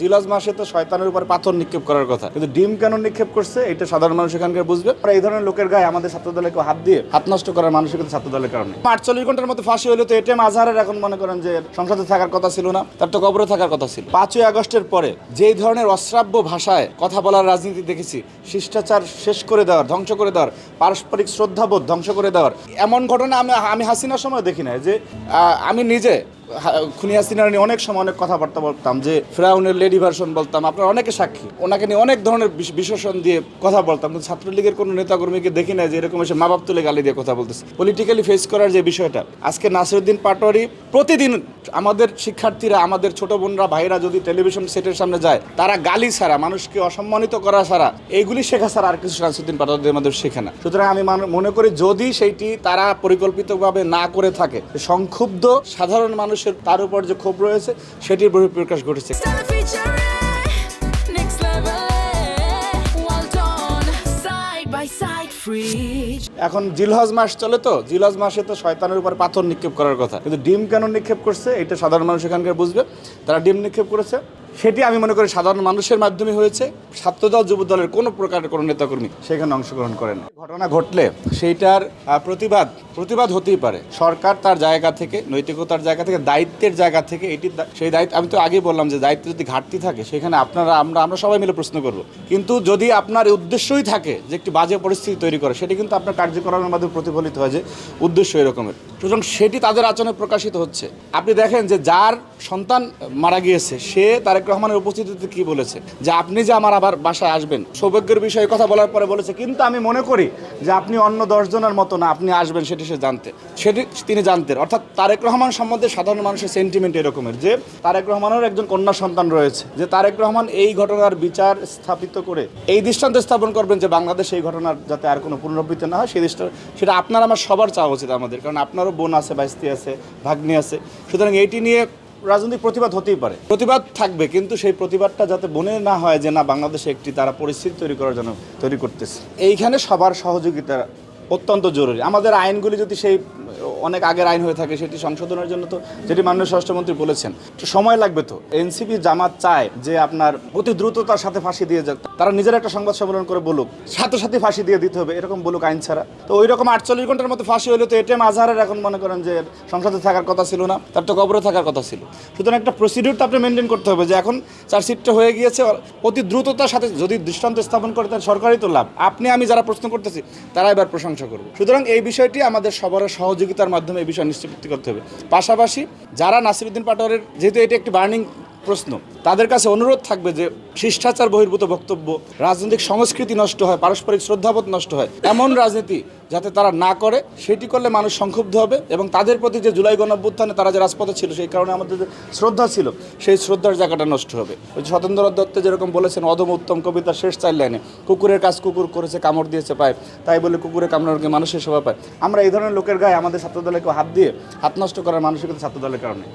জিলাজ মাসে তো শয়তানের উপর পাথর নিক্ষেপ করার কথা, কিন্তু ডিম কেন নিক্ষেপ করছে এটা সাধারণ মানুষ এখানকার বুঝবে। আর এই ধরনের লোকের গায়ে আমাদের ছাত্রদলে কেউ হাত দিয়ে হাত নষ্ট করার মানসিকতা ছাত্রদলের কারণে 48 ঘন্টার মধ্যে ফাঁসি হইলে তো এটিএম আজহারের এখন মনে করেন যে সংসদে থাকার কথা ছিল না, তার তো কবরে থাকার কথা ছিল। 5ই আগস্টের পরে যেই ধরনের অশ্রাব্য ভাষায় কথা বলার রাজনীতি দেখেছি, শিষ্টাচার শেষ করে দেওয়ার, ধ্বংস করে দেওয়ার, পারস্পরিক শ্রদ্ধাবোধ ধ্বংস করে দেওয়ার এমন ঘটনা আমি হাসিনার সময় দেখি না। যে আমি নিজে খুনি হাসিনার নিয়ে অনেক সময় অনেক কথাবার্তা বলতাম, যে ফেরাউনের লেডি ভার্সন বলতাম, আপনারা অনেকে সাক্ষী, ওনাকে নিয়ে অনেক ধরনের বিশেষণ দিয়ে কথা বলতাম, কিন্তু ছাত্রলীগের কোনো নেতাকর্মীকে দেখি না যে এরকম এসে মা বাপ তুলে গালি দিয়ে কথা বলতেছে। পলিটিক্যালি ফেস করার যে বিষয়টা, আজকে নাসিরউদ্দিন পাটোয়ারি প্রতিদিন আমাদের শিক্ষার্থীরা, আমাদের ছোট বোনরা, ভাইরা যদি টেলিভিশন সেটের সামনে যায়, তারা গালি ছাড়া, মানুষকে অসম্মানিত করা ছাড়া, এইগুলি শেখা ছাড়া আর কিছু নাসিরউদ্দিন পাটোয়ারি আমাদের শেখে না। সুতরাং আমি মনে করি যদি সেইটি তারা পরিকল্পিতভাবে না করে থাকে, সংক্ষুব্ধ সাধারণ মানুষের তার উপর যে ক্ষোভ রয়েছে সেটির বহিঃপ্রকাশ ঘটেছে। এখন জিলহজ মাস চলে, তো জিলহজ মাসে তো শয়তানের উপর পাথর নিক্ষেপ করার কথা, কিন্তু ডিম কেন নিক্ষেপ করছে এটা সাধারণ মানুষ এখানকার বুঝবে। তারা ডিম নিক্ষেপ করেছে, সেটি আমি মনে করি সাধারণ মানুষের মাধ্যমে হয়েছে। ছাত্রদল, যুবদলের কোনো প্রকারের কোনো নেতাকর্মী সেখানে অংশগ্রহণ করেন। ঘটনা ঘটলে সেইটার প্রতিবাদ হতেই পারে। সরকার তার জায়গা থেকে, নৈতিকতার জায়গা থেকে, দায়িত্বের জায়গা থেকে এটি সেই দায়িত্ব, আমি তো আগেই বললাম যে দায়িত্ব যদি ঘাটতি থাকে সেখানে আমরা সবাই মিলে প্রশ্ন করব। কিন্তু যদি আপনার উদ্দেশ্যই থাকে যে একটি বাজে পরিস্থিতি তৈরি করে, সেটি কিন্তু আপনার কার্যক্রমের মাধ্যমে প্রতিফলিত হয় যে উদ্দেশ্য এরকমের। সুতরাং সেটি তাদের আচরণে প্রকাশিত হচ্ছে। আপনি দেখেন যে যার সন্তান মারা গিয়েছে, সে তারেক রহমানের উপস্থিতিতে কি বলেছে, যে আপনি যে আমার আবার বাসায় আসবেন, সৌভাগ্যের বিষয়ে কথা বলার পরে বলেছে, কিন্তু আমি মনে করি যে আপনি অন্য 10 জনের মতো না, আপনি আসবেন, সেটি তিনি জানতেন। অর্থাৎ তারেক রহমান সম্বন্ধে সাধারণ মানুষের সেন্টিমেন্ট এরকমের যে তারেক রহমানের একজন কন্যা সন্তান রয়েছে, যে তারেক রহমান এই ঘটনার বিচার স্থাপিত করে এই দৃষ্টান্ত স্থাপন করবেন যে বাংলাদেশ এই ঘটনার যাতে আর কোনো পুনরাবৃত্তি না হয়, সেটা আপনার আমার সবার চাওয়া উচিত আমাদের। কারণ আপনারও বোন আছে, ভাইস্তি আছে, ভাগ্নি আছে। সুতরাং এইটি নিয়ে রাজনৈতিক প্রতিবাদ হতেই পারে, প্রতিবাদ থাকবে, কিন্তু সেই প্রতিবাদটা যাতে মনে না হয় যে না, বাংলাদেশে একটি তারা পরিস্থিতি তৈরি করতেছে। এইখানে সবার সহযোগিতা অত্যন্ত জরুরি। আমাদের আইনগুলি যদি সেই অনেক আগের আইন হয়ে থাকে, সেটি সংশোধনের জন্য তো, যেটি মাননীয় স্বরাষ্ট্রমন্ত্রী বলেছেন, সময় লাগবে। তো এনসিপি জামাত চায় যে আপনার অতি দ্রুততার সাথে ফাঁসি দিয়ে যাক, তারা নিজের একটা সংবাদ সম্মেলন করে বলুক সাথে সাথে ফাঁসি দিয়ে দিতে হবে, এরকম বলুক আইন ছাড়া। তো ওই রকম 48 ঘন্টার মধ্যে ফাঁসি হলে তো এটিএম আজহারের এখন মনে করেন যে সংসদে থাকার কথা ছিল না, তার তো কবরে থাকার কথা ছিল। সুতরাং একটা প্রসিডিউর তো আপনি মেনটেন করতে হবে যে এখন চার্জশিটটা হয়ে গিয়েছে, অতি দ্রুততার সাথে যদি দৃষ্টান্ত স্থাপন করে, তার সরকারই তো লাভ। আমি যারা প্রশ্ন করতেছি তারা এবার প্রশংসা করবে। সুতরাং এই বিষয়টি আমাদের সবার সহযোগিতার মাধ্যমে এই বিষয় নিশ্চিত করতে হবে। পাশাপাশি যারা নাসিরউদ্দিন পাটোয়ারির, যেহেতু এটি একটি বার্নিং প্রশ্ন, তাদের কাছে অনুরোধ থাকবে যে শিষ্টাচার বহির্ভূত বক্তব্য, রাজনৈতিক সংস্কৃতি নষ্ট হয়, পারস্পরিক শ্রদ্ধাবোধ নষ্ট হয়, এমন রাজনীতি যাতে তারা না করে। সেটি করলে মানুষ সংক্ষুব্ধ হবে এবং তাদের প্রতি যে জুলাই গণঅভ্যুত্থানে তারা যে রাজপথে ছিল, সেই কারণে আমাদের যে শ্রদ্ধা ছিল, সেই শ্রদ্ধার জায়গাটা নষ্ট হবে। ওই সতেন্দ্র দত্ত যেরকম বলেছেন অদম উত্তম কবিতার শেষ 4 লাইনে, কুকুরের কাজ কুকুর করেছে, কামড় দিয়েছে পায়, তাই বলে কুকুরে কামড়ানোকে মানুষের শোভা পায়। আমরা এই ধরনের লোকের গায়ে আমাদের ছাত্রদলে কেউ হাত দিয়ে হাত নষ্ট করার মানসিকতা ছাত্রদলের কারণে।